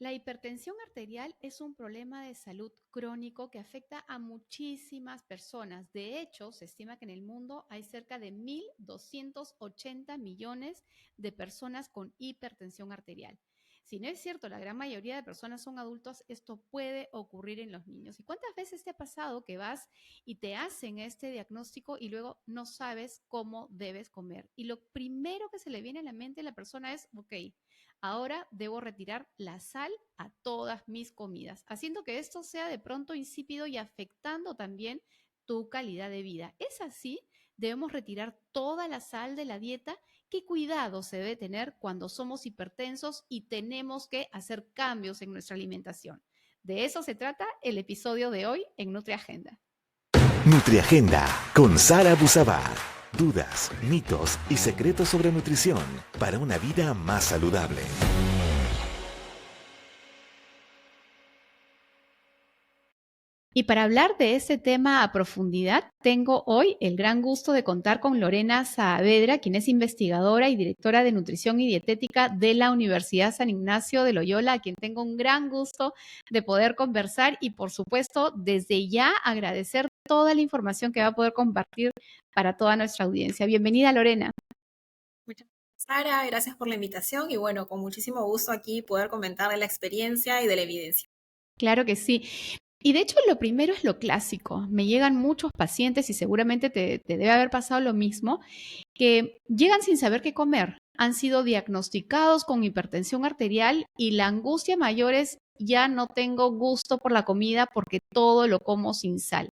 La hipertensión arterial es un problema de salud crónico que afecta a muchísimas personas. De hecho, se estima que en el mundo hay cerca de 1.280 millones de personas con hipertensión arterial. Si no es cierto, la gran mayoría de personas son adultos, esto puede ocurrir en los niños. ¿Y cuántas veces te ha pasado que vas y te hacen este diagnóstico y luego no sabes cómo debes comer? Y lo primero que se le viene a la mente a la persona es, ok, ahora debo retirar la sal a todas mis comidas, haciendo que esto sea de pronto insípido y afectando también tu calidad de vida. ¿Es así? Debemos retirar toda la sal de la dieta. ¿Qué cuidado se debe tener cuando somos hipertensos y tenemos que hacer cambios en nuestra alimentación? De eso se trata el episodio de hoy en NutriAgenda. NutriAgenda con Sara Busabá. Dudas, mitos y secretos sobre nutrición para una vida más saludable. Y para hablar de este tema a profundidad, tengo hoy el gran gusto de contar con Lorena Saavedra, quien es investigadora y directora de nutrición y dietética de la Universidad San Ignacio de Loyola, a quien tengo un gran gusto de poder conversar y, por supuesto, desde ya agradecer toda la información que va a poder compartir para toda nuestra audiencia. Bienvenida, Lorena. Muchas gracias, Sara, gracias por la invitación y bueno, con muchísimo gusto aquí poder comentar de la experiencia y de la evidencia. Claro que sí. Y de hecho, lo primero es lo clásico. Me llegan muchos pacientes y seguramente te debe haber pasado lo mismo, que llegan sin saber qué comer. Han sido diagnosticados con hipertensión arterial y la angustia mayor es ya no tengo gusto por la comida porque todo lo como sin sal.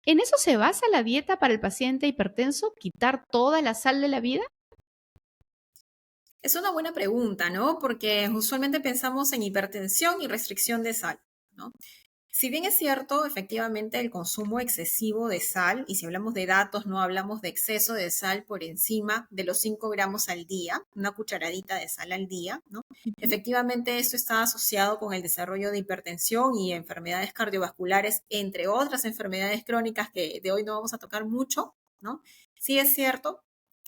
¿En eso se basa la dieta para el paciente hipertenso? ¿Quitar toda la sal de la vida? Es una buena pregunta, ¿no? Porque usualmente pensamos en hipertensión y restricción de sal, ¿no? Si bien es cierto, efectivamente, el consumo excesivo de sal, y si hablamos de datos, no hablamos de exceso de sal por encima de los 5 gramos al día, una cucharadita de sal al día, ¿no? Ujú. Efectivamente, esto está asociado con el desarrollo de hipertensión y enfermedades cardiovasculares, entre otras enfermedades crónicas que de hoy no vamos a tocar mucho, ¿no? Sí es cierto.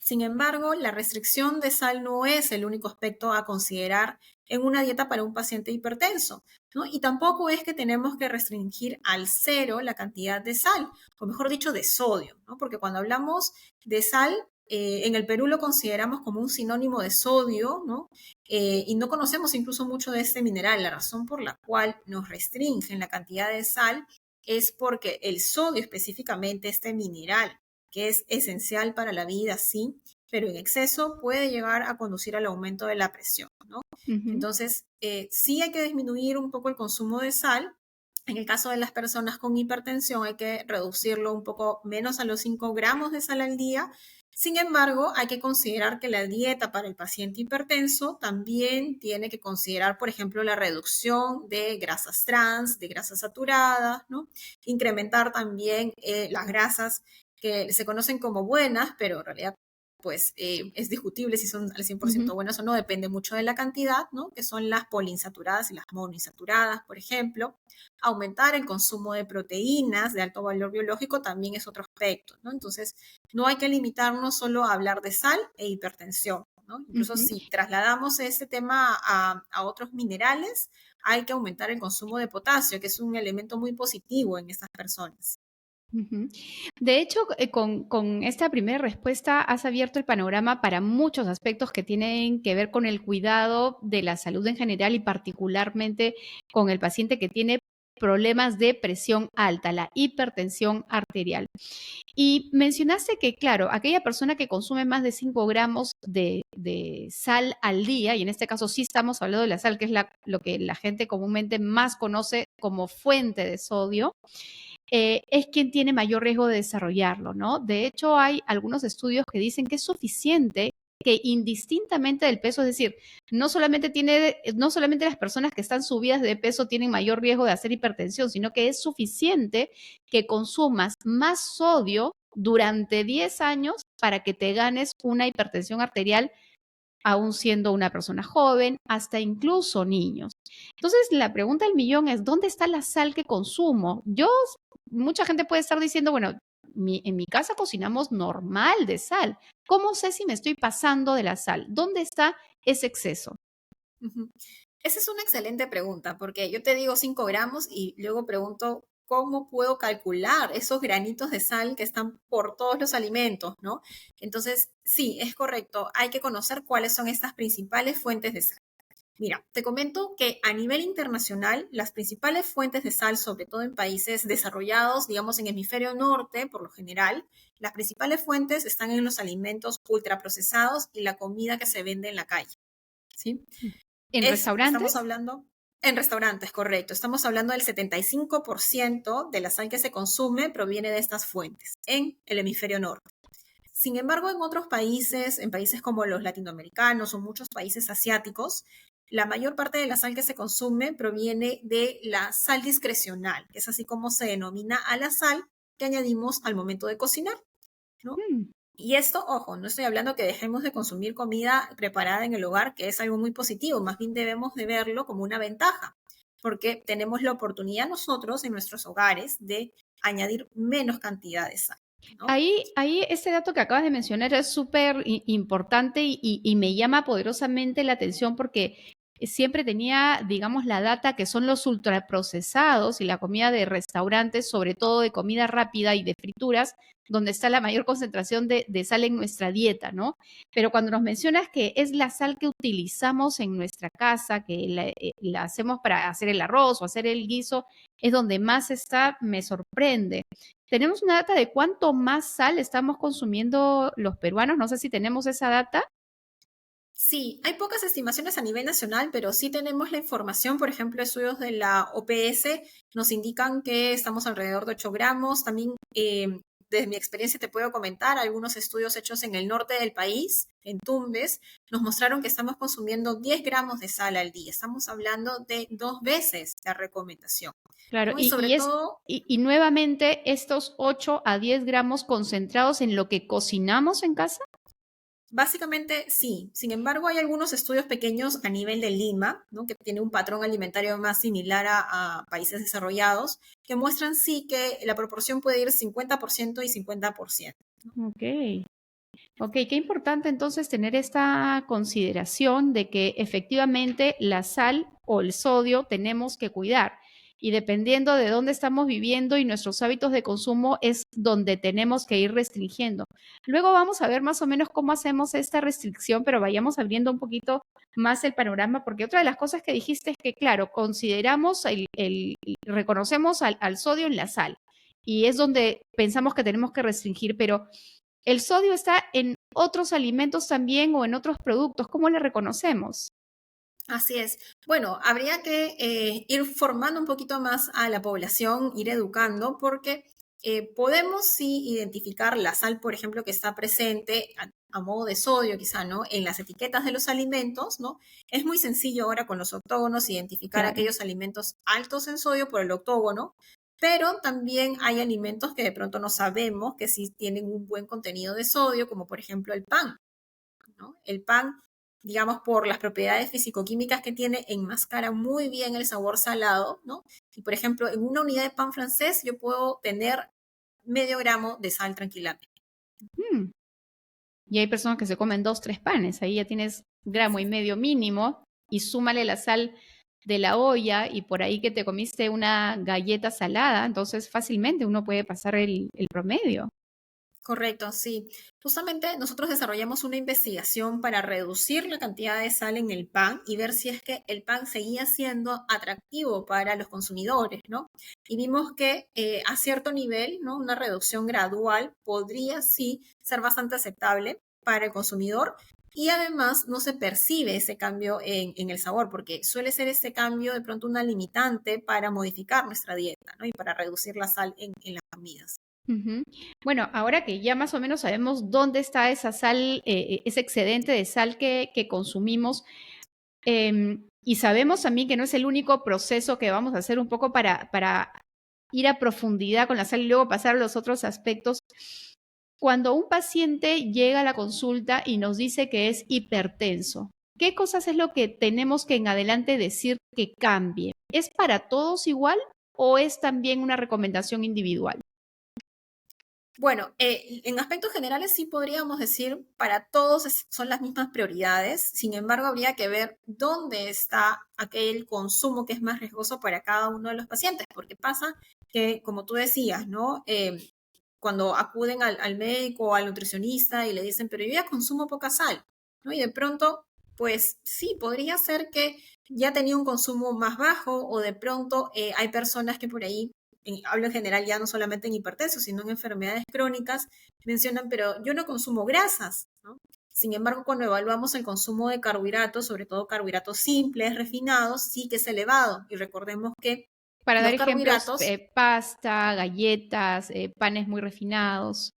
Sin embargo, la restricción de sal no es el único aspecto a considerar en una dieta para un paciente hipertenso, ¿no? Y tampoco es que tenemos que restringir al cero la cantidad de sal, o mejor dicho, de sodio, ¿no? Porque cuando hablamos de sal, en el Perú lo consideramos como un sinónimo de sodio, ¿no? Y no conocemos incluso mucho de este mineral. La razón por la cual nos restringen la cantidad de sal es porque el sodio específicamente, este mineral, que es esencial para la vida, sí, pero en exceso puede llegar a conducir al aumento de la presión, ¿no? Ujú. Entonces, sí hay que disminuir un poco el consumo de sal. En el caso de las personas con hipertensión, hay que reducirlo un poco menos a los 5 gramos de sal al día. Sin embargo, hay que considerar que la dieta para el paciente hipertenso también tiene que considerar, por ejemplo, la reducción de grasas trans, de grasas saturadas, ¿no? Incrementar también las grasas que se conocen como buenas, pero en realidad pues es discutible si son al 100% Ujú. buenas o no, depende mucho de la cantidad, ¿no? Que son las poliinsaturadas y las monoinsaturadas, por ejemplo. Aumentar el consumo de proteínas de alto valor biológico también es otro aspecto, ¿no? Entonces, no hay que limitarnos solo a hablar de sal e hipertensión, ¿no? Incluso Ujú. si trasladamos este tema a otros minerales, hay que aumentar el consumo de potasio, que es un elemento muy positivo en estas personas. Ujú. De hecho, con esta primera respuesta has abierto el panorama para muchos aspectos que tienen que ver con el cuidado de la salud en general y particularmente con el paciente que tiene problemas de presión alta, la hipertensión arterial. Y mencionaste que, claro, aquella persona que consume más de 5 gramos de sal al día, y en este caso sí estamos hablando de la sal, que es lo que la gente comúnmente más conoce como fuente de sodio, es quien tiene mayor riesgo de desarrollarlo, ¿no? De hecho, hay algunos estudios que dicen que es suficiente que indistintamente del peso, es decir, no solamente las personas que están subidas de peso tienen mayor riesgo de hacer hipertensión, sino que es suficiente que consumas más sodio durante 10 años para que te ganes una hipertensión arterial aún siendo una persona joven, hasta incluso niños. Entonces, la pregunta del millón es, ¿dónde está la sal que consumo? Mucha gente puede estar diciendo, bueno, en mi casa cocinamos normal de sal. ¿Cómo sé si me estoy pasando de la sal? ¿Dónde está ese exceso? Ujú. Esa es una excelente pregunta, porque yo te digo 5 gramos y luego pregunto cómo puedo calcular esos granitos de sal que están por todos los alimentos, ¿no? Entonces, sí, es correcto. Hay que conocer cuáles son estas principales fuentes de sal. Mira, te comento que a nivel internacional, las principales fuentes de sal, sobre todo en países desarrollados, digamos en hemisferio norte, por lo general, las principales fuentes están en los alimentos ultraprocesados y la comida que se vende en la calle, ¿sí? ¿En Estamos restaurantes? hablando en restaurantes, correcto. Estamos hablando del 75% de la sal que se consume proviene de estas fuentes en el hemisferio norte. Sin embargo, en otros países, en países como los latinoamericanos o muchos países asiáticos, la mayor parte de la sal que se consume proviene de la sal discrecional, que es así como se denomina a la sal que añadimos al momento de cocinar, ¿no? Mm. Y esto, ojo, no estoy hablando que dejemos de consumir comida preparada en el hogar, que es algo muy positivo, más bien debemos de verlo como una ventaja, porque tenemos la oportunidad nosotros en nuestros hogares de añadir menos cantidad de sal, ¿no? Ahí ese dato que acabas de mencionar es súper importante y me llama poderosamente la atención porque siempre tenía, digamos, la data que son los ultraprocesados y la comida de restaurantes, sobre todo de comida rápida y de frituras, donde está la mayor concentración de sal en nuestra dieta, ¿no? Pero cuando nos mencionas que es la sal que utilizamos en nuestra casa, que la hacemos para hacer el arroz o hacer el guiso, es donde más está, me sorprende. ¿Tenemos una data de cuánto más sal estamos consumiendo los peruanos? No sé si tenemos esa data. Sí, hay pocas estimaciones a nivel nacional, pero sí tenemos la información. Por ejemplo, estudios de la OPS nos indican que estamos alrededor de 8 gramos. También, desde mi experiencia, te puedo comentar, algunos estudios hechos en el norte del país, en Tumbes, nos mostraron que estamos consumiendo 10 gramos de sal al día. Estamos hablando de 2 veces la recomendación, Claro, ¿no? Y sobre todo, y nuevamente estos 8 a 10 gramos concentrados en lo que cocinamos en casa. básicamente sí. Sin embargo, hay algunos estudios pequeños a nivel de Lima, ¿no? Que tiene un patrón alimentario más similar a países desarrollados, que muestran sí que la proporción puede ir 50% y 50%. Ok. Ok, qué importante entonces tener esta consideración de que efectivamente la sal o el sodio tenemos que cuidar y dependiendo de dónde estamos viviendo y nuestros hábitos de consumo es donde tenemos que ir restringiendo. Luego vamos a ver más o menos cómo hacemos esta restricción, pero vayamos abriendo un poquito más el panorama, porque otra de las cosas que dijiste es que, claro, consideramos reconocemos al sodio en la sal y es donde pensamos que tenemos que restringir, pero el sodio está en otros alimentos también o en otros productos. ¿Cómo le reconocemos? Así es. Bueno, habría que ir formando un poquito más a la población, ir educando, porque podemos sí identificar la sal, por ejemplo, que está presente a modo de sodio, quizá, ¿no? En las etiquetas de los alimentos, ¿no? Es muy sencillo ahora con los octógonos identificar Claro. aquellos alimentos altos en sodio por el octógono, pero también hay alimentos que de pronto no sabemos que sí tienen un buen contenido de sodio, como por ejemplo el pan, ¿no? El pan, digamos, por las propiedades fisicoquímicas que tiene, enmascara muy bien el sabor salado, ¿no? Y, por ejemplo, en una unidad de pan francés yo puedo tener medio gramo de sal tranquilamente. Mm. Y hay personas que se comen 2, 3 panes. Ahí ya tienes gramo y medio mínimo y súmale la sal de la olla y por ahí que te comiste una galleta salada, entonces fácilmente uno puede pasar el promedio. Correcto, sí. Justamente nosotros desarrollamos una investigación para reducir la cantidad de sal en el pan y ver si es que el pan seguía siendo atractivo para los consumidores, ¿no? Y vimos que a cierto nivel, ¿no? Una reducción gradual podría sí ser bastante aceptable para el consumidor y además no se percibe ese cambio en el sabor porque suele ser ese cambio de pronto una limitante para modificar nuestra dieta, ¿no? Y para reducir la sal en las comidas. Ujú. Bueno, ahora que ya más o menos sabemos dónde está esa sal, ese excedente de sal que consumimos, y sabemos también que no es el único proceso que vamos a hacer un poco para ir a profundidad con la sal y luego pasar a los otros aspectos. Cuando un paciente llega a la consulta y nos dice que es hipertenso, ¿qué cosas es lo que tenemos que en adelante decir que cambie? ¿Es para todos igual o es también una recomendación individual? Bueno, en aspectos generales sí podríamos decir, para todos son las mismas prioridades, sin embargo habría que ver dónde está aquel consumo que es más riesgoso para cada uno de los pacientes, porque pasa que, como tú decías, ¿no? Cuando acuden al médico o al nutricionista y le dicen, pero yo ya consumo poca sal, ¿no? Y de pronto, pues sí, podría ser que ya tenía un consumo más bajo o de pronto hay personas que por ahí hablo en general ya no solamente en hipertensos, sino en enfermedades crónicas, mencionan, pero yo no consumo grasas, ¿no? Sin embargo, cuando evaluamos el consumo de carbohidratos, sobre todo carbohidratos simples, refinados, sí que es elevado. Y recordemos que Para dar los ejemplos, carbohidratos, pasta, galletas, panes muy refinados.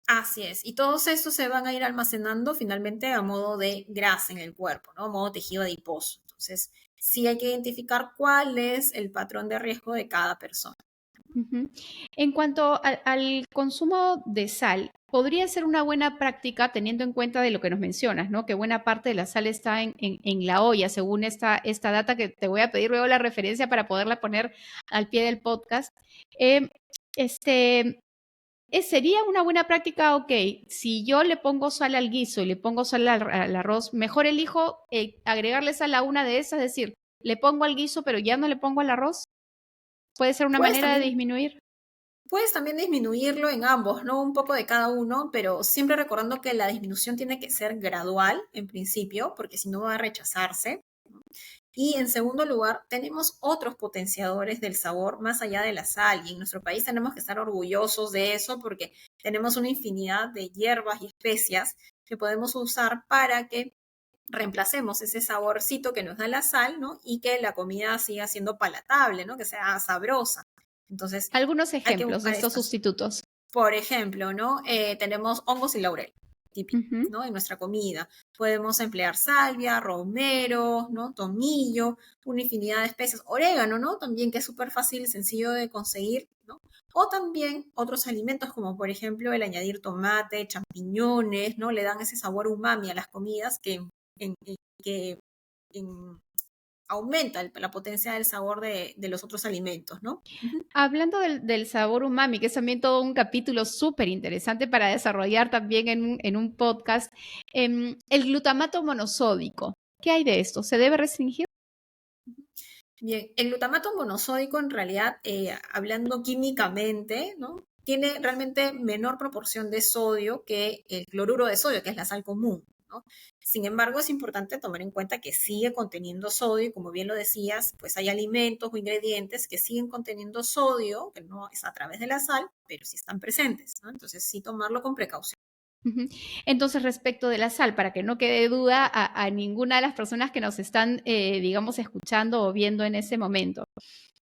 así es, y todos estos se van a ir almacenando finalmente a modo de grasa en el cuerpo, ¿no? A modo tejido adiposo. Entonces, sí hay que identificar cuál es el patrón de riesgo de cada persona. Ujú. En cuanto al consumo de sal, podría ser una buena práctica teniendo en cuenta de lo que nos mencionas, ¿no? Que buena parte de la sal está en la olla, según esta data que te voy a pedir luego la referencia para poderla poner al pie del podcast. Eh, este, Sería una buena práctica, ok, si yo le pongo sal al guiso y le pongo sal al arroz, mejor elijo agregarle sal a una de esas, es decir, le pongo al guiso pero ya no le pongo al arroz. Puede ser una Puedes manera de también disminuir. Puedes también disminuirlo en ambos, ¿no? Un poco de cada uno, pero siempre recordando que la disminución tiene que ser gradual en principio, porque si no va a rechazarse. Y en segundo lugar, tenemos otros potenciadores del sabor más allá de la sal. Y en nuestro país tenemos que estar orgullosos de eso porque tenemos una infinidad de hierbas y especias que podemos usar para que reemplacemos ese saborcito que nos da la sal, ¿no? Y que la comida siga siendo palatable, ¿no? Que sea sabrosa. Entonces, Algunos hay que ejemplos de buscar estos estas. sustitutos. Por ejemplo, ¿no? Tenemos hongos y laurel, típico, Ujú. ¿no? En nuestra comida. Podemos emplear salvia, romero, ¿no? Tomillo, una infinidad de especias. Orégano, ¿no? También que es súper fácil y sencillo de conseguir, ¿no? O también otros alimentos como por ejemplo el añadir tomate, champiñones, ¿no? Le dan ese sabor umami a las comidas que en- aumenta la potencia del sabor de los otros alimentos, ¿no? Ujú. Hablando del sabor umami, que es también todo un capítulo súper interesante para desarrollar también en un podcast, el glutamato monosódico. ¿Qué hay de esto? ¿Se debe restringir? Bien, el glutamato monosódico en realidad, hablando químicamente, ¿no? Tiene realmente menor proporción de sodio que el cloruro de sodio, que es la sal común, ¿no? Sin embargo, es importante tomar en cuenta que sigue conteniendo sodio y como bien lo decías, pues hay alimentos o ingredientes que siguen conteniendo sodio, que no es a través de la sal, pero sí están presentes, ¿no? Entonces sí tomarlo con precaución. Ujú. Entonces, respecto de la sal, para que no quede duda a ninguna de las personas que nos están, digamos, escuchando o viendo en ese momento.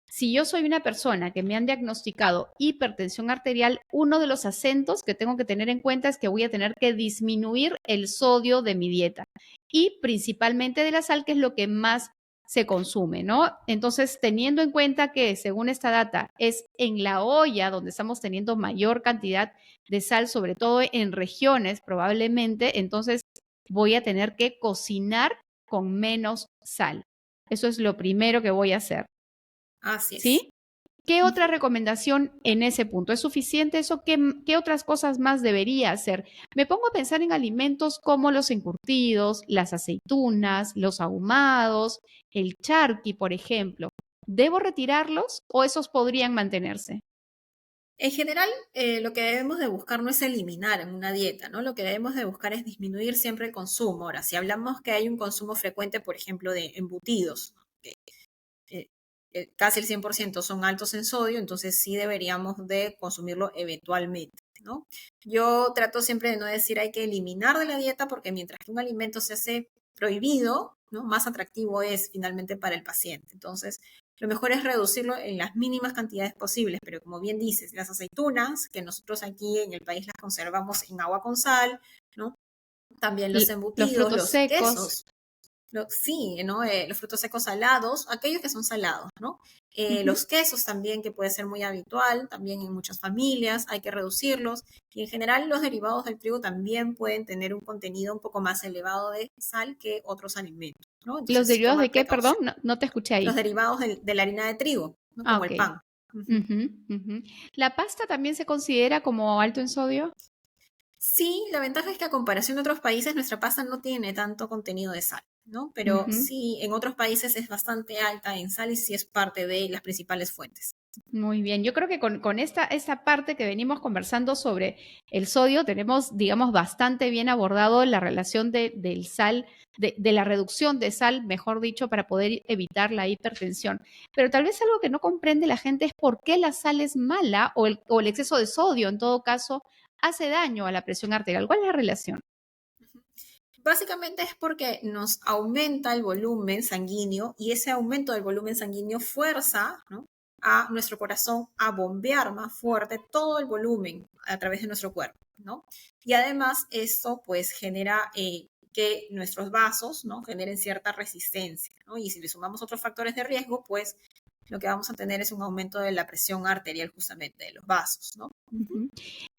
Si yo soy una persona que me han diagnosticado hipertensión arterial, uno de los acentos que tengo que tener en cuenta es que voy a tener que disminuir el sodio de mi dieta y principalmente de la sal, que es lo que más se consume, ¿no? Entonces, teniendo en cuenta que según esta data es en la olla donde estamos teniendo mayor cantidad de sal, sobre todo en regiones probablemente, entonces voy a tener que cocinar con menos sal. Eso es lo primero que voy a hacer. Así es. ¿Sí? ¿Qué otra Ujú. recomendación en ese punto? ¿Es suficiente eso? ¿Qué otras cosas más debería hacer? Me pongo a pensar en alimentos como los encurtidos, las aceitunas, los ahumados, el charqui, por ejemplo. ¿Debo retirarlos o esos podrían mantenerse? En general, lo que debemos de buscar no es eliminar en una dieta, ¿no? Lo que debemos de buscar es disminuir siempre el consumo. Ahora, si hablamos que hay un consumo frecuente, por ejemplo, de embutidos, ¿no? Que eh, casi el 100% son altos en sodio, entonces sí deberíamos de consumirlo eventualmente, ¿no? Yo trato siempre de no decir hay que eliminar de la dieta porque mientras que un alimento se hace prohibido, ¿no? Más atractivo es finalmente para el paciente. Entonces, lo mejor es reducirlo en las mínimas cantidades posibles, pero como bien dices, las aceitunas, que nosotros aquí en el país las conservamos en agua con sal, ¿no? También los Los embutidos, frutos los secos. quesos, sí, ¿no? Los frutos secos salados, aquellos que son salados, ¿no? Ujú. Los quesos también, que puede ser muy habitual, también en muchas familias, hay que reducirlos. Y en general los derivados del trigo también pueden tener un contenido un poco más elevado de sal que otros alimentos, ¿no? ¿Los Entonces sí derivados tomar de qué? Perdón, precaución. no te escuché Los ahí. derivados de la harina de trigo, ¿no? Ah, Como el ok. pan. Ujú. Ujú, ujú. ¿La pasta también se considera como alto en sodio? Sí, la ventaja es que a comparación de otros países, nuestra pasta no tiene tanto contenido de sal, ¿no? Pero Ujú. sí, en otros países es bastante alta en sal y sí es parte de las principales fuentes. Muy bien, yo creo que con esta parte que venimos conversando sobre el sodio, tenemos, digamos, bastante bien abordado la relación del sal, de la reducción de sal, mejor dicho, para poder evitar la hipertensión. Pero tal vez algo que no comprende la gente es por qué la sal es mala o el exceso de sodio, en todo caso, hace daño a la presión arterial. ¿Cuál es la relación? Básicamente es porque nos aumenta el volumen sanguíneo y ese aumento del volumen sanguíneo fuerza, ¿no?, a nuestro corazón a bombear más fuerte todo el volumen a través de nuestro cuerpo, ¿no? Y además esto pues genera que nuestros vasos, ¿no?, generen cierta resistencia, ¿no? Y si le sumamos otros factores de riesgo, pues lo que vamos a tener es un aumento de la presión arterial justamente de los vasos, ¿no? Ujú.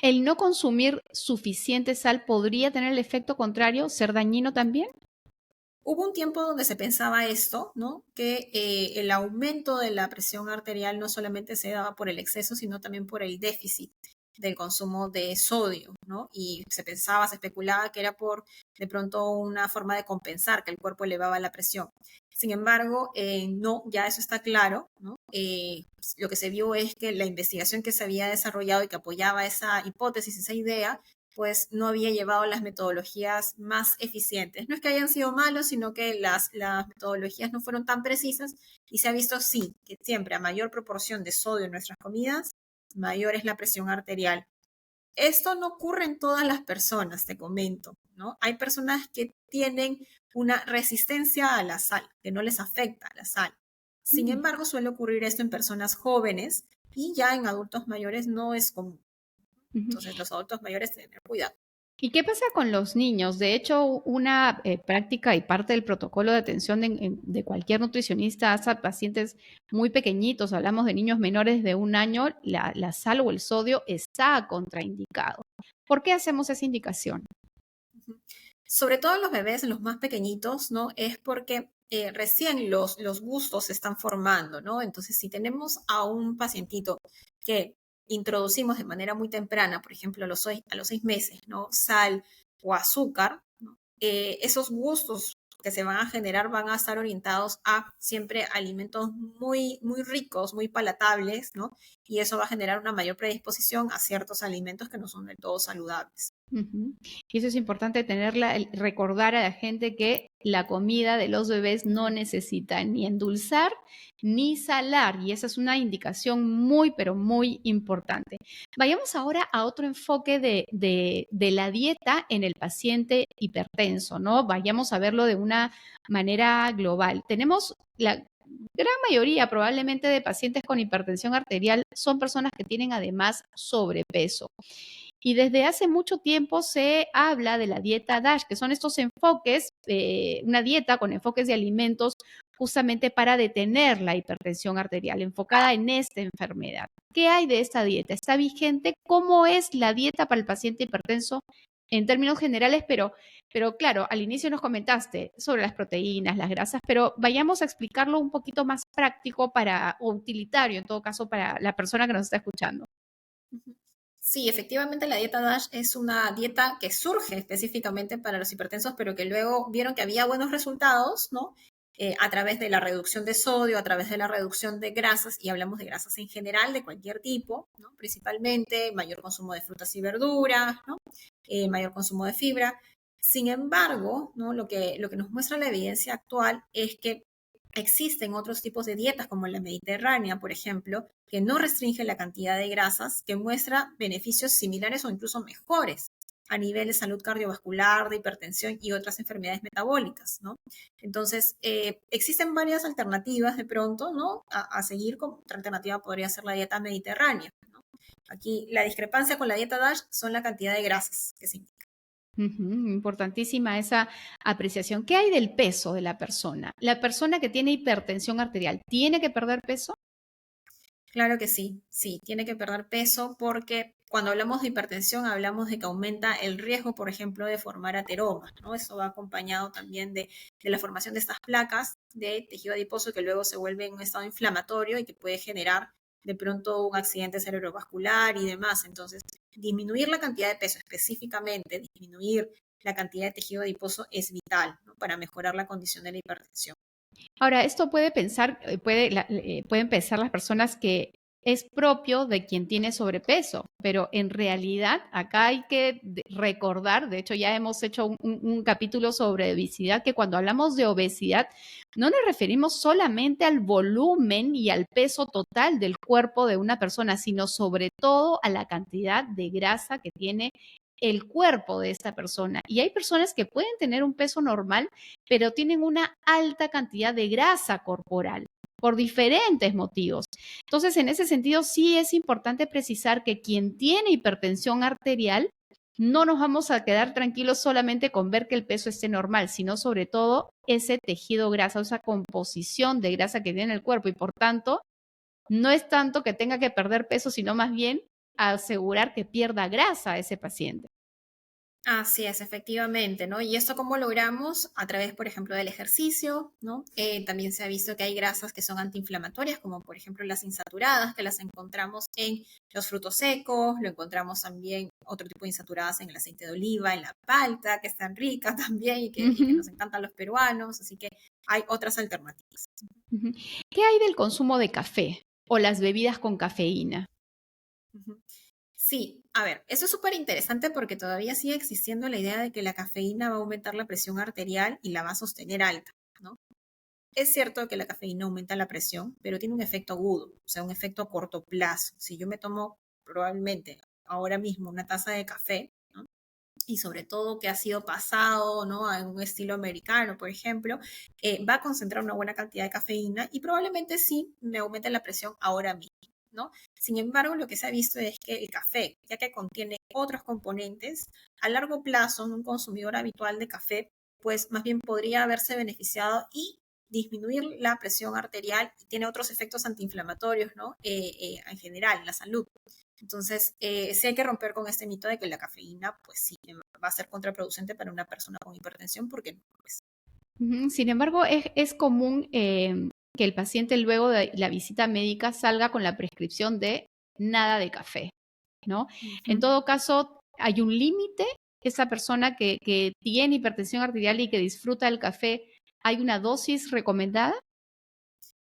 ¿El no consumir suficiente sal podría tener el efecto contrario, ser dañino también? Hubo un tiempo donde se pensaba esto, ¿no? Que el aumento de la presión arterial no solamente se daba por el exceso, sino también por el déficit del consumo de sodio, ¿no? Y se pensaba, se especulaba que era por de pronto una forma de compensar que el cuerpo elevaba la presión. Sin embargo, no, ya eso está claro, ¿no? Lo que se vio es que la investigación que se había desarrollado y que apoyaba esa hipótesis, esa idea, pues no había llevado las metodologías más eficientes. No es que hayan sido malos, sino que las metodologías no fueron tan precisas y se ha visto, sí, que siempre a mayor proporción de sodio en nuestras comidas, mayor es la presión arterial. Esto no ocurre en todas las personas, te comento, ¿no? Hay personas que tienen una resistencia a la sal, que no les afecta la sal. Sin Mm. embargo, suele ocurrir esto en personas jóvenes y ya en adultos mayores no es común. Ujú. Entonces, los adultos mayores tienen que tener cuidado. ¿Y qué pasa con los niños? De hecho, una práctica y parte del protocolo de atención de cualquier nutricionista hacia pacientes muy pequeñitos, hablamos de niños menores de 1 año, la sal o el sodio está contraindicado. ¿Por qué hacemos esa indicación? Sobre todo en los bebés, en los más pequeñitos, ¿no? Es porque recién los gustos se están formando, ¿no? Entonces, si tenemos a un pacientito que introducimos de manera muy temprana, por ejemplo, a los 6 meses, ¿no? Sal o azúcar, ¿no? Esos gustos que se van a generar van a estar orientados a siempre alimentos muy, muy ricos, muy palatables, ¿no? Y eso va a generar una mayor predisposición a ciertos alimentos que no son del todo saludables. Ujú. Y eso es importante tenerla, recordar a la gente que la comida de los bebés no necesita ni endulzar ni salar, y esa es una indicación muy, pero muy importante. Vayamos ahora a otro enfoque de la dieta en el paciente hipertenso, ¿no? Vayamos a verlo de una manera global. Tenemos la gran mayoría probablemente de pacientes con hipertensión arterial son personas que tienen además sobrepeso. Y desde hace mucho tiempo se habla de la dieta DASH, que son estos enfoques, una dieta con enfoques de alimentos justamente para detener la hipertensión arterial, enfocada en esta enfermedad. ¿Qué hay de esta dieta? ¿Está vigente? ¿Cómo es la dieta para el paciente hipertenso en términos generales? Pero claro, al inicio nos comentaste sobre las proteínas, las grasas, pero vayamos a explicarlo un poquito más práctico o utilitario en todo caso para la persona que nos está escuchando. Sí, efectivamente la dieta DASH es una dieta que surge específicamente para los hipertensos, pero que luego vieron que había buenos resultados, ¿no? A través de la reducción de sodio, a través de la reducción de grasas, y hablamos de grasas en general, de cualquier tipo, ¿no? Principalmente mayor consumo de frutas y verduras, ¿no? Mayor consumo de fibra. Sin embargo, ¿no?, lo que nos muestra la evidencia actual es que existen otros tipos de dietas, como la mediterránea, por ejemplo, que no restringe la cantidad de grasas, que muestra beneficios similares o incluso mejores a nivel de salud cardiovascular, de hipertensión y otras enfermedades metabólicas, ¿no? Entonces, existen varias alternativas de pronto, ¿no? A seguir, como otra alternativa podría ser la dieta mediterránea, ¿no? Aquí la discrepancia con la dieta DASH son la cantidad de grasas que se indica. Ujú, importantísima esa apreciación. ¿Qué hay del peso de la persona? ¿La persona que tiene hipertensión arterial tiene que perder peso? Claro que sí, sí, tiene que perder peso porque cuando hablamos de hipertensión hablamos de que aumenta el riesgo, por ejemplo, de formar ateromas, ¿no? Eso va acompañado también de la formación de estas placas de tejido adiposo que luego se vuelve en un estado inflamatorio y que puede generar de pronto un accidente cerebrovascular y demás. Entonces, disminuir la cantidad de peso específicamente, disminuir la cantidad de tejido adiposo es vital, ¿no? Para mejorar la condición de la hipertensión. Ahora, esto pueden pensar las personas que es propio de quien tiene sobrepeso, pero en realidad acá hay que recordar, de hecho ya hemos hecho un capítulo sobre obesidad, que cuando hablamos de obesidad no nos referimos solamente al volumen y al peso total del cuerpo de una persona, sino sobre todo a la cantidad de grasa que tiene el cuerpo de esta persona. Y hay personas que pueden tener un peso normal, pero tienen una alta cantidad de grasa corporal por diferentes motivos. Entonces, en ese sentido, sí es importante precisar que quien tiene hipertensión arterial, no nos vamos a quedar tranquilos solamente con ver que el peso esté normal, sino sobre todo ese tejido grasa, esa composición de grasa que tiene el cuerpo y por tanto, no es tanto que tenga que perder peso, sino más bien asegurar que pierda grasa ese paciente. Así es, efectivamente, ¿no? Y esto cómo logramos a través, por ejemplo, del ejercicio, ¿no? También se ha visto que hay grasas que son antiinflamatorias, como por ejemplo las insaturadas, que las encontramos en los frutos secos, lo encontramos también otro tipo de insaturadas en el aceite de oliva, en la palta, que están ricas también y que nos encantan los peruanos, así que hay otras alternativas. ¿Qué hay del consumo de café o las bebidas con cafeína? Sí, a ver, eso es súper interesante porque todavía sigue existiendo la idea de que la cafeína va a aumentar la presión arterial y la va a sostener alta, ¿no? Es cierto que la cafeína aumenta la presión, pero tiene un efecto agudo, o sea, un efecto a corto plazo. Si yo me tomo probablemente ahora mismo una taza de café, ¿no? Y sobre todo que ha sido pasado, ¿no? A un estilo americano, por ejemplo, va a concentrar una buena cantidad de cafeína y probablemente sí me aumente la presión ahora mismo, ¿no? Sin embargo, lo que se ha visto es que el café, ya que contiene otros componentes, a largo plazo, un consumidor habitual de café, pues más bien podría haberse beneficiado y disminuir la presión arterial y tiene otros efectos antiinflamatorios, ¿no? En general, en la salud. Entonces, sí hay que romper con este mito de que la cafeína, pues sí, va a ser contraproducente para una persona con hipertensión, porque pues, Sin embargo, es común que el paciente luego de la visita médica salga con la prescripción de nada de café, ¿no? En todo caso, hay un límite. Esa persona que tiene hipertensión arterial y que disfruta del café, ¿hay una dosis recomendada?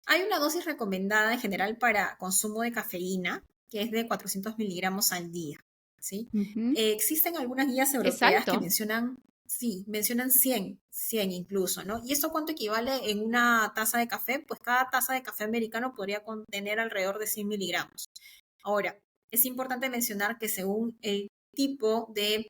Hay una dosis recomendada en general para consumo de cafeína, que es de 400 miligramos al día, ¿sí? Existen algunas guías Es europeas que alto. mencionan, sí, mencionan 100 incluso, ¿no? ¿Y esto cuánto equivale en una taza de café? Pues cada taza de café americano podría contener alrededor de 100 miligramos. Ahora, es importante mencionar que según el tipo de,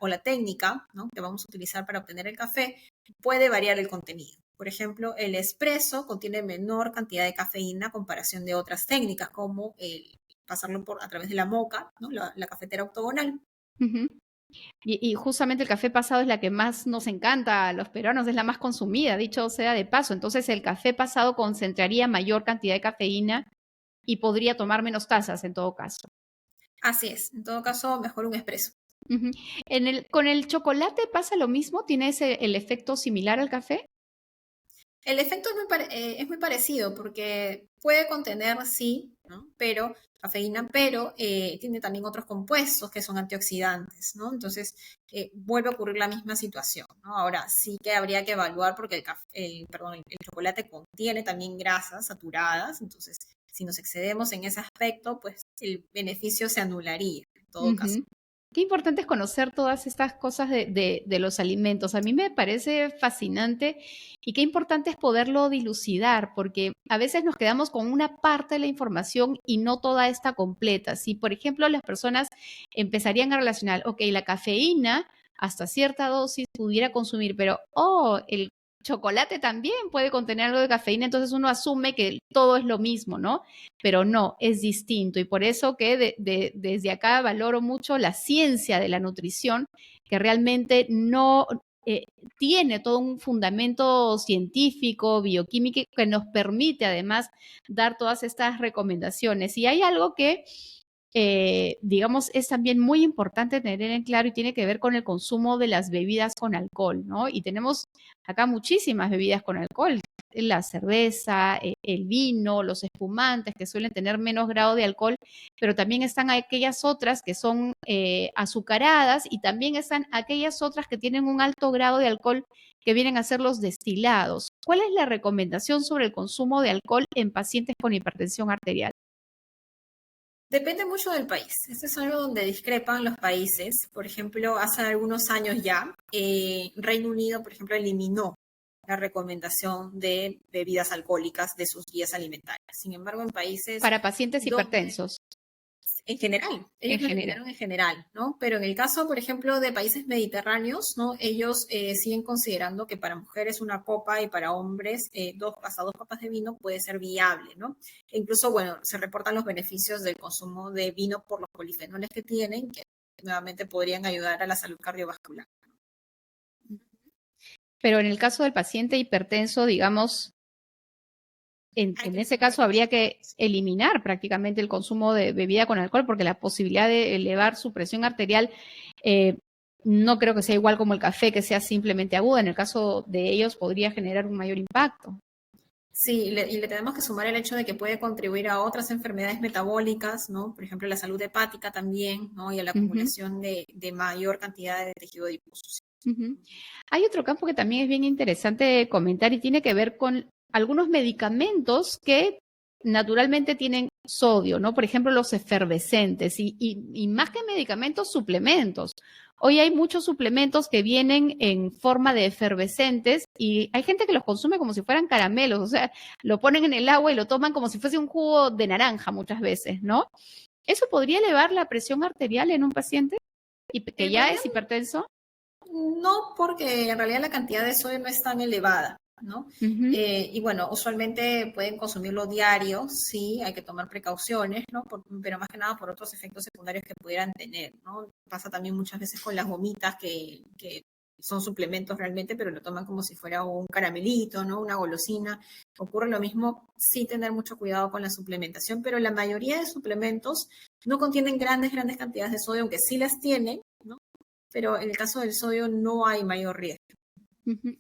o la técnica, ¿no? Que vamos a utilizar para obtener el café, puede variar el contenido. Por ejemplo, el espresso contiene menor cantidad de cafeína a comparación de otras técnicas, como el pasarlo a través de la moka, ¿no? La cafetera octogonal. Y justamente el café pasado es la que más nos encanta a los peruanos, es la más consumida, dicho sea de paso. Entonces el café pasado concentraría mayor cantidad de cafeína y podría tomar menos tazas en todo caso. Así es, en todo caso, mejor un espresso. ¿Con el chocolate pasa lo mismo? ¿Tiene el efecto similar al café? El efecto es muy parecido porque puede contener, sí, ¿no? Pero cafeína, pero tiene también otros compuestos que son antioxidantes, ¿no? Entonces, vuelve a ocurrir la misma situación, ¿no? Ahora, sí que habría que evaluar porque el chocolate contiene también grasas saturadas, entonces, si nos excedemos en ese aspecto, pues el beneficio se anularía en todo caso. Qué importante es conocer todas estas cosas de los alimentos. A mí me parece fascinante y qué importante es poderlo dilucidar, porque a veces nos quedamos con una parte de la información y no toda esta completa. Si, por ejemplo, las personas empezarían a relacionar, ok, la cafeína hasta cierta dosis pudiera consumir, pero, el chocolate también puede contener algo de cafeína, entonces uno asume que todo es lo mismo, ¿no? Pero no, es distinto. Y por eso que desde acá valoro mucho la ciencia de la nutrición, que realmente no tiene todo un fundamento científico, bioquímico, que nos permite además dar todas estas recomendaciones. Y hay algo que, digamos, es también muy importante tener en claro y tiene que ver con el consumo de las bebidas con alcohol, ¿no? Y tenemos acá muchísimas bebidas con alcohol, la cerveza, el vino, los espumantes, que suelen tener menos grado de alcohol, pero también están aquellas otras que son azucaradas y también están aquellas otras que tienen un alto grado de alcohol que vienen a ser los destilados. ¿Cuál es la recomendación sobre el consumo de alcohol en pacientes con hipertensión arterial? Depende mucho del país. Esto es algo donde discrepan los países. Por ejemplo, hace algunos años ya, Reino Unido, por ejemplo, eliminó la recomendación de bebidas alcohólicas de sus guías alimentarias. Sin embargo, en países Para pacientes donde hipertensos. en general, En ellos lo general. eliminaron en general, ¿no? Pero en el caso, por ejemplo, de países mediterráneos, ¿no? Ellos siguen considerando que para mujeres una copa y para hombres hasta dos copas de vino puede ser viable, ¿no? E incluso, bueno, se reportan los beneficios del consumo de vino por los polifenoles que tienen, que nuevamente podrían ayudar a la salud cardiovascular. Pero en el caso del paciente hipertenso, digamos, en ese caso habría que eliminar prácticamente el consumo de bebida con alcohol porque la posibilidad de elevar su presión arterial no creo que sea igual como el café, que sea simplemente aguda. En el caso de ellos podría generar un mayor impacto. Sí, y le tenemos que sumar el hecho de que puede contribuir a otras enfermedades metabólicas, ¿no? Por ejemplo, la salud hepática también, ¿no? Y a la acumulación de mayor cantidad de tejido adiposo. Hay otro campo que también es bien interesante comentar y tiene que ver con algunos medicamentos que naturalmente tienen sodio, ¿no? Por ejemplo, los efervescentes y más que medicamentos, suplementos. Hoy hay muchos suplementos que vienen en forma de efervescentes y hay gente que los consume como si fueran caramelos, o sea, lo ponen en el agua y lo toman como si fuese un jugo de naranja muchas veces, ¿no? ¿Eso podría elevar la presión arterial en un paciente que ya es hipertenso? No, porque en realidad la cantidad de sodio no es tan elevada, ¿no? Y bueno, usualmente pueden consumirlo diario, sí, hay que tomar precauciones, ¿no? Pero más que nada por otros efectos secundarios que pudieran tener, ¿no? Pasa también muchas veces con las gomitas que son suplementos realmente, pero lo toman como si fuera un caramelito, ¿no? Una golosina. Ocurre lo mismo, sí tener mucho cuidado con la suplementación, pero la mayoría de suplementos no contienen grandes cantidades de sodio, aunque sí las tienen, ¿no? Pero en el caso del sodio no hay mayor riesgo.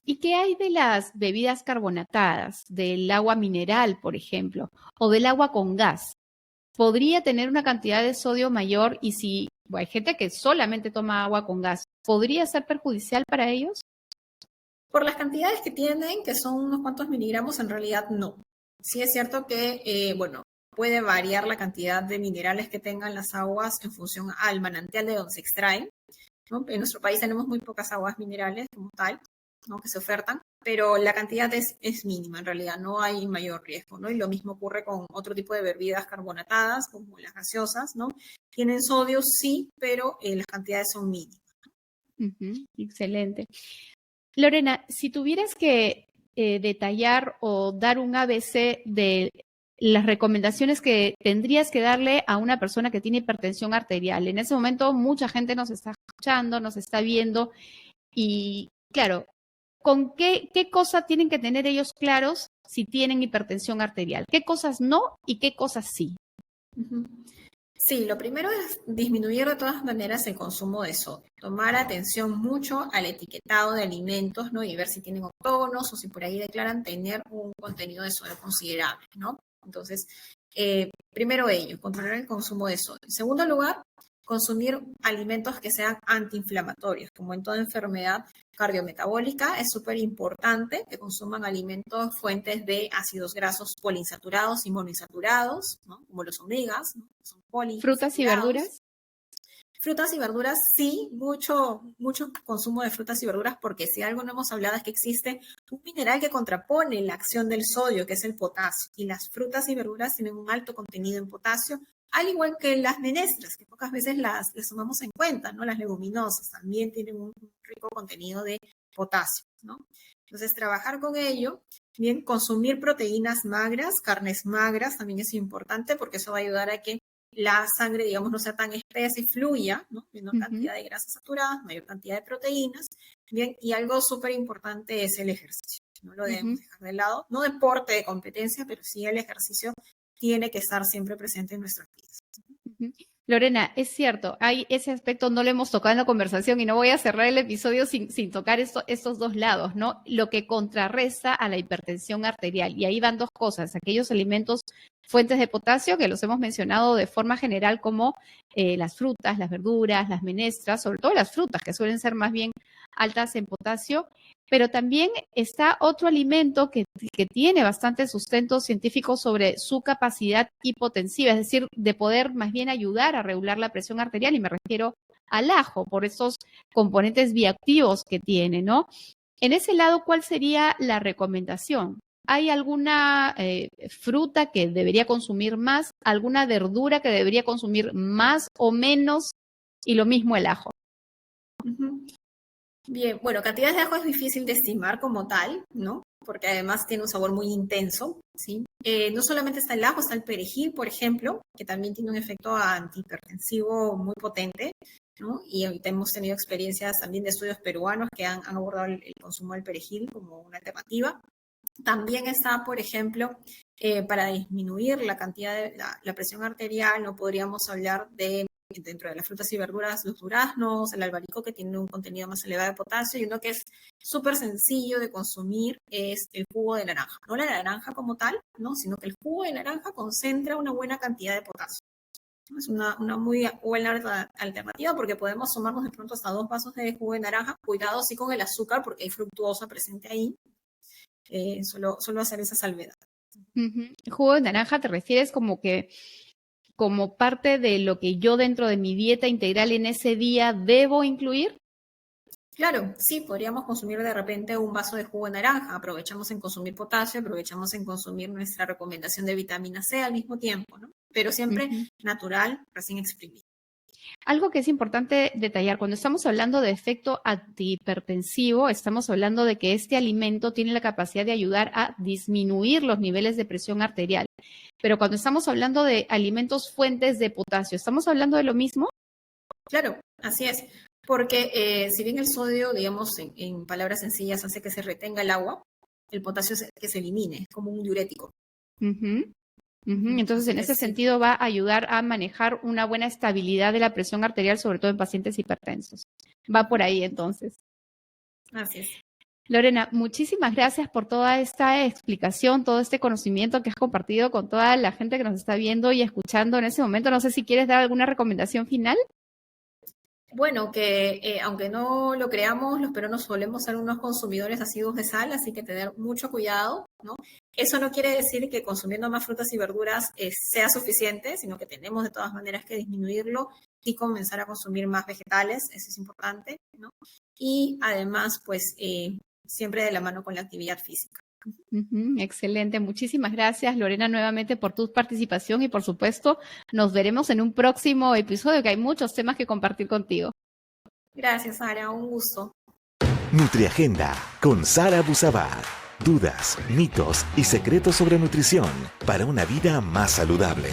¿Y qué hay de las bebidas carbonatadas, del agua mineral, por ejemplo, o del agua con gas? ¿Podría tener una cantidad de sodio mayor y si hay gente que solamente toma agua con gas, ¿podría ser perjudicial para ellos? Por las cantidades que tienen, que son unos cuantos miligramos, en realidad no. Sí es cierto que, bueno, puede variar la cantidad de minerales que tengan las aguas en función al manantial de donde se extraen, ¿no? En nuestro país tenemos muy pocas aguas minerales como tal, ¿no? Que se ofertan, pero la cantidad es mínima, en realidad no hay mayor riesgo, ¿no? Y lo mismo ocurre con otro tipo de bebidas carbonatadas, como las gaseosas, ¿no? Tienen sodio, sí, pero las cantidades son mínimas. Excelente. Lorena, si tuvieras que detallar o dar un ABC de las recomendaciones que tendrías que darle a una persona que tiene hipertensión arterial. En ese momento mucha gente nos está escuchando, nos está viendo y claro, ¿con qué cosa tienen que tener ellos claros si tienen hipertensión arterial? ¿Qué cosas no y qué cosas sí? Sí, lo primero es disminuir de todas maneras el consumo de sodio. Tomar atención mucho al etiquetado de alimentos, ¿no? Y ver si tienen octógonos o si por ahí declaran tener un contenido de sodio considerable, ¿no? Entonces, primero ello, controlar el consumo de sodio. En segundo lugar, consumir alimentos que sean antiinflamatorios. Como en toda enfermedad cardiometabólica, es súper importante que consuman alimentos fuentes de ácidos grasos poliinsaturados y monoinsaturados, ¿no? Como los omegas, ¿no? Son ¿Frutas y verduras? Frutas y verduras, sí, mucho consumo de frutas y verduras, porque si algo no hemos hablado es que existe un mineral que contrapone la acción del sodio, que es el potasio, y las frutas y verduras tienen un alto contenido en potasio, al igual que las menestras, que pocas veces las tomamos en cuenta, ¿no? Las leguminosas también tienen un rico contenido de potasio, ¿no? Entonces, trabajar con ello, bien, consumir proteínas magras, carnes magras también es importante, porque eso va a ayudar a que la sangre, digamos, no sea tan espesa y fluya, ¿no? Menor cantidad de grasas saturadas, mayor cantidad de proteínas, bien, y algo súper importante es el ejercicio, no lo debemos dejar de lado, no deporte de competencia, pero sí el ejercicio tiene que estar siempre presente en nuestras vidas. Lorena, es cierto, hay ese aspecto, no lo hemos tocado en la conversación y no voy a cerrar el episodio sin tocar estos dos lados, ¿no? Lo que contrarresta a la hipertensión arterial. Y ahí van dos cosas, aquellos alimentos fuentes de potasio que los hemos mencionado de forma general como las frutas, las verduras, las menestras, sobre todo las frutas que suelen ser más bien altas en potasio, pero también está otro alimento que tiene bastante sustento científico sobre su capacidad hipotensiva, es decir, de poder más bien ayudar a regular la presión arterial, y me refiero al ajo, por esos componentes bioactivos que tiene, ¿no? En ese lado, ¿cuál sería la recomendación? ¿Hay alguna fruta que debería consumir más, alguna verdura que debería consumir más o menos? Y lo mismo el ajo. Uh-huh. Bien, bueno, cantidad de ajo es difícil de estimar como tal, ¿no? Porque además tiene un sabor muy intenso, ¿sí? No solamente está el ajo, está el perejil, por ejemplo, que también tiene un efecto antihipertensivo muy potente, ¿no? Y hemos tenido experiencias también de estudios peruanos que han abordado el consumo del perejil como una alternativa. También está, por ejemplo, para disminuir la cantidad de la presión arterial, no podríamos hablar de, dentro de las frutas y verduras, los duraznos, el albaricoque, que tiene un contenido más elevado de potasio, y uno que es súper sencillo de consumir es el jugo de naranja. No la naranja como tal, ¿no? Sino que el jugo de naranja concentra una buena cantidad de potasio. Es una muy buena alternativa porque podemos tomarnos de pronto hasta 2 vasos de jugo de naranja. Cuidado sí con el azúcar porque hay fructuosa presente ahí. Solo hacer esa salvedad. Uh-huh. ¿Jugo de naranja te refieres como parte de lo que yo dentro de mi dieta integral en ese día debo incluir? Claro, sí, podríamos consumir de repente un vaso de jugo de naranja, aprovechamos en consumir potasio, aprovechamos en consumir nuestra recomendación de vitamina C al mismo tiempo, ¿no? Pero siempre natural, recién exprimido. Algo que es importante detallar, cuando estamos hablando de efecto antihipertensivo, estamos hablando de que este alimento tiene la capacidad de ayudar a disminuir los niveles de presión arterial. Pero cuando estamos hablando de alimentos fuentes de potasio, ¿estamos hablando de lo mismo? Claro, así es. Porque si bien el sodio, digamos, en palabras sencillas, hace que se retenga el agua, el potasio es que se elimine, es como un diurético. Uh-huh. Uh-huh. Entonces, en ese sentido va a ayudar a manejar una buena estabilidad de la presión arterial, sobre todo en pacientes hipertensos. Va por ahí, entonces. Así es. Lorena, muchísimas gracias por toda esta explicación, todo este conocimiento que has compartido con toda la gente que nos está viendo y escuchando en ese momento. No sé si quieres dar alguna recomendación final. Bueno, que aunque no lo creamos, los peruanos solemos ser unos consumidores asiduos de sal, así que tener mucho cuidado, ¿no? Eso no quiere decir que consumiendo más frutas y verduras sea suficiente, sino que tenemos de todas maneras que disminuirlo y comenzar a consumir más vegetales, eso es importante, ¿no? Y además, pues, siempre de la mano con la actividad física. Excelente, muchísimas gracias Lorena nuevamente por tu participación y por supuesto nos veremos en un próximo episodio que hay muchos temas que compartir contigo. Gracias Sara, un gusto. Nutriagenda con Sara Busavar. Dudas, mitos y secretos sobre nutrición para una vida más saludable.